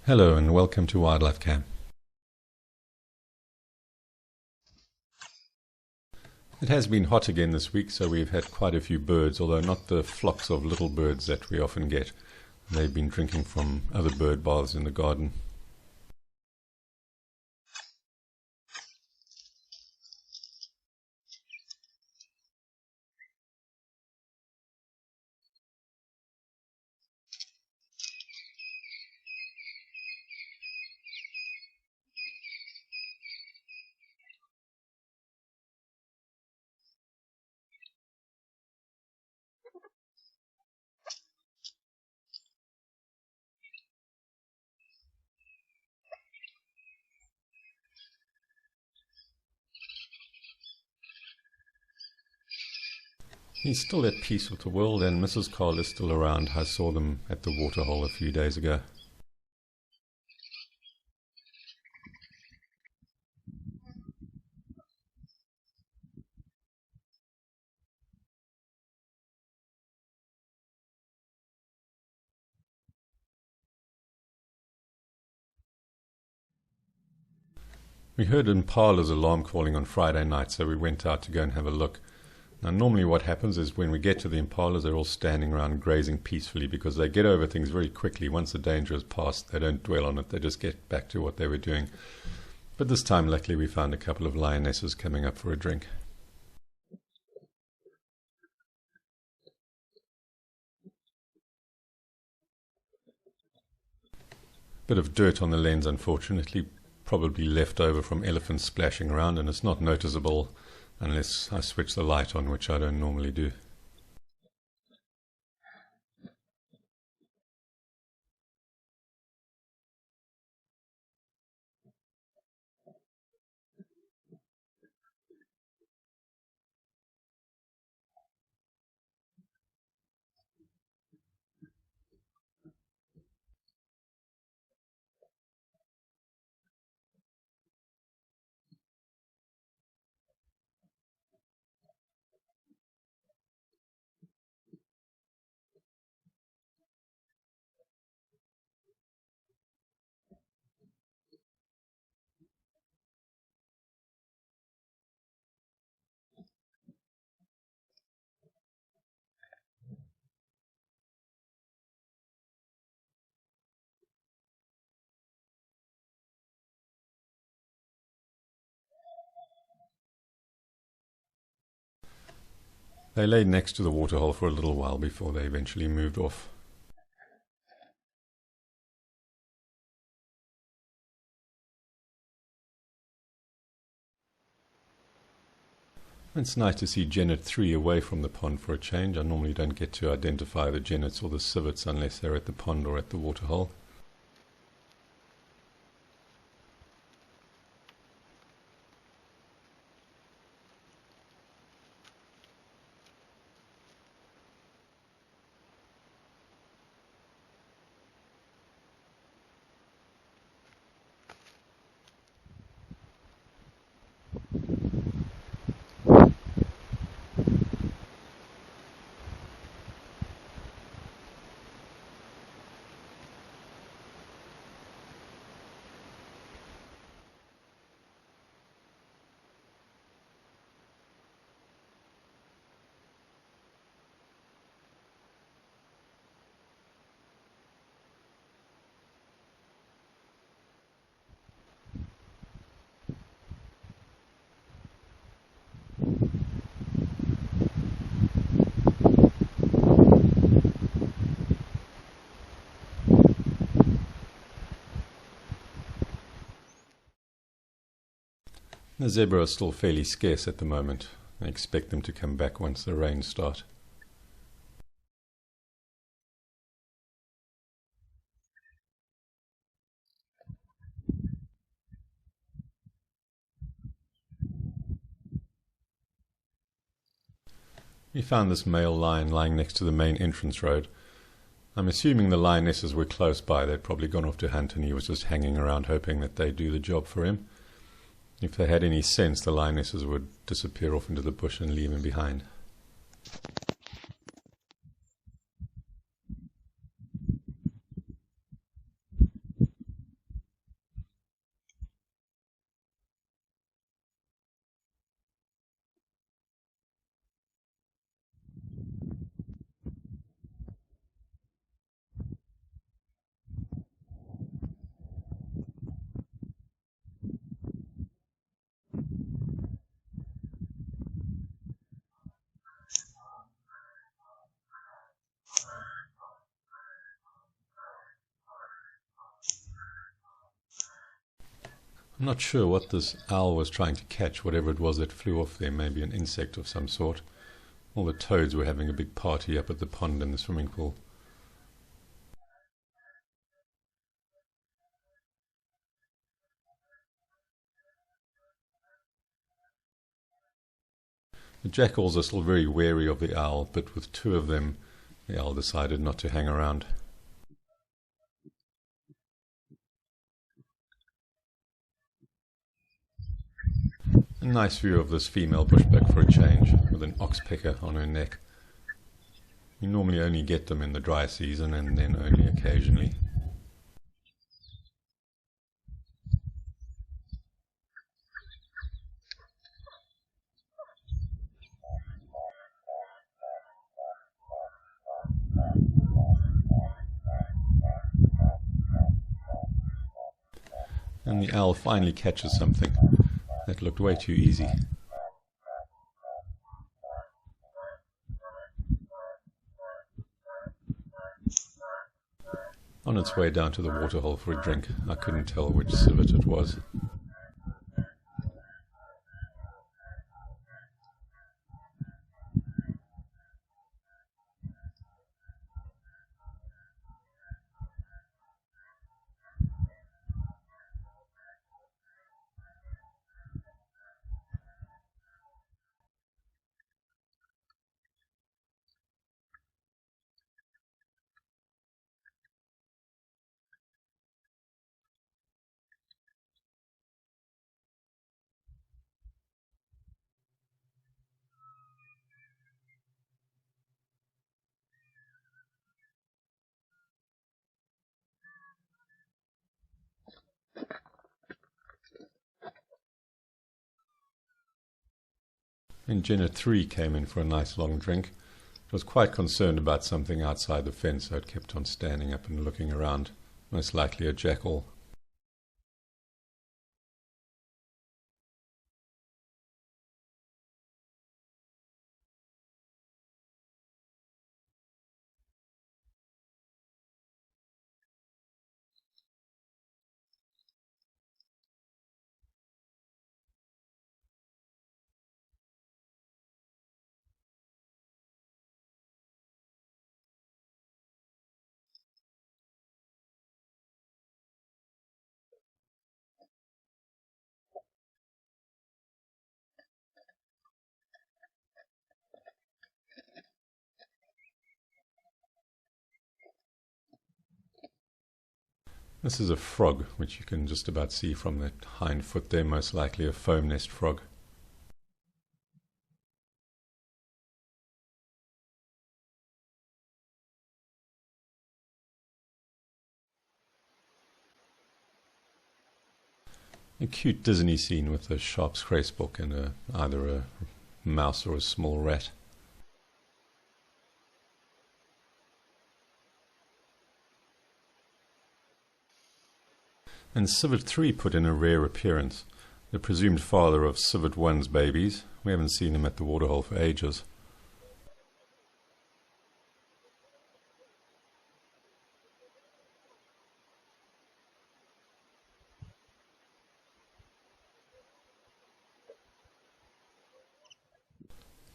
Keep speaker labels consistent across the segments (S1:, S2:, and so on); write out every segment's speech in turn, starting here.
S1: Hello and welcome to Wildlife Cam. It has been hot again this week, so we've had quite a few birds, although not the flocks of little birds that we often get. They've been drinking from other bird baths in the garden. He's still at peace with the world, and Mrs. Carl is still around. I saw them at the waterhole a few days ago. We heard impala's alarm calling on Friday night, so we went out to go and have a look. Now, normally what happens is when we get to the impalas, they're all standing around grazing peacefully because they get over things very quickly. Once the danger is past, they don't dwell on it. They just get back to what they were doing. But this time, luckily, we found a couple of lionesses coming up for a drink. Bit of dirt on the lens, unfortunately, probably left over from elephants splashing around, and it's not noticeable unless I switch the light on, which I don't normally do. They lay next to the waterhole for a little while before they eventually moved off. It's nice to see genet 3 away from the pond for a change. I normally don't get to identify the genets or the civets unless they're at the pond or at the waterhole. The zebra are still fairly scarce at the moment. I expect them to come back once the rains start. We found this male lion lying next to the main entrance road. I'm assuming the lionesses were close by. They'd probably gone off to hunt and he was just hanging around hoping that they'd do the job for him. If they had any sense, the lionesses would disappear off into the bush and leave him behind. I'm not sure what this owl was trying to catch, whatever it was that flew off there, maybe an insect of some sort. All the toads were having a big party up at the pond in the swimming pool. The jackals are still very wary of the owl, but with two of them, the owl decided not to hang around. A nice view of this female bushbuck for a change, with an oxpecker on her neck. You normally only get them in the dry season and then only occasionally. And the owl finally catches something. That looked way too easy. On its way down to the waterhole for a drink, I couldn't tell which civet it was. And Genet 3 came in for a nice long drink. It was quite concerned about something outside the fence, so it kept on standing up and looking around, most likely a jackal. This is a frog, which you can just about see from the hind foot there, most likely a foam nest frog. A cute Disney scene with a sharp scrapebook and either a mouse or a small rat. And Civet 3 put in a rare appearance. The presumed father of Civet 1's babies. We haven't seen him at the waterhole for ages.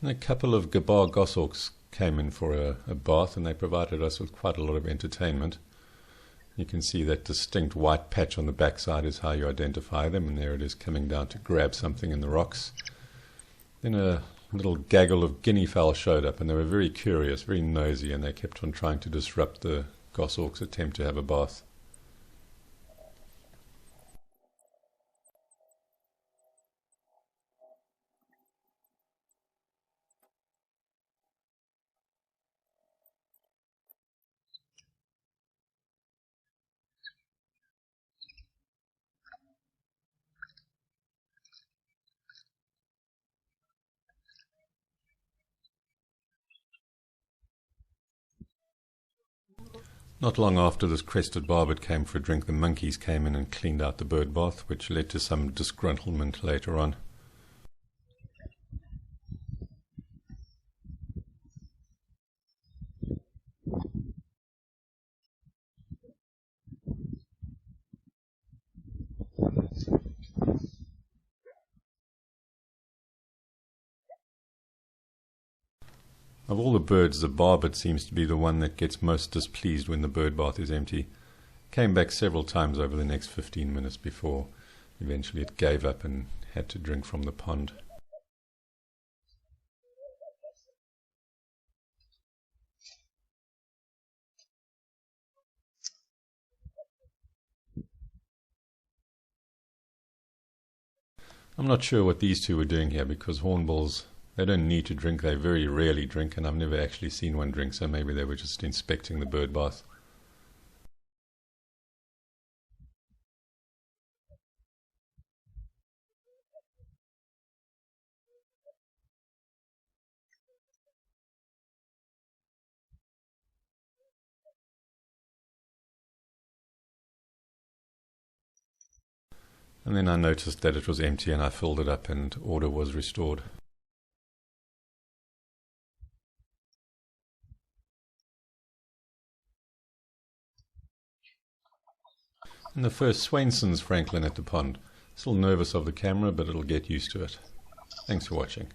S1: And a couple of gabar goshawks came in for a bath, and they provided us with quite a lot of entertainment. You can see that distinct white patch on the backside is how you identify them, and there it is coming down to grab something in the rocks. Then a little gaggle of guinea fowl showed up, and they were very curious, very nosy, and they kept on trying to disrupt the goshawk's attempt to have a bath. Not long after this crested barbet came for a drink, the monkeys came in and cleaned out the bird bath, which led to some disgruntlement later on. Of all the birds, the barbet seems to be the one that gets most displeased when the bird bath is empty. Came back several times over the next 15 minutes before eventually it gave up and had to drink from the pond. I'm not sure what these two were doing here, because hornbills, they don't need to drink, they very rarely drink, and I've never actually seen one drink, so maybe they were just inspecting the bird bath. And then I noticed that it was empty and I filled it up and order was restored. And the first Swainson's francolin at the pond. Still nervous of the camera, but it'll get used to it. Thanks for watching.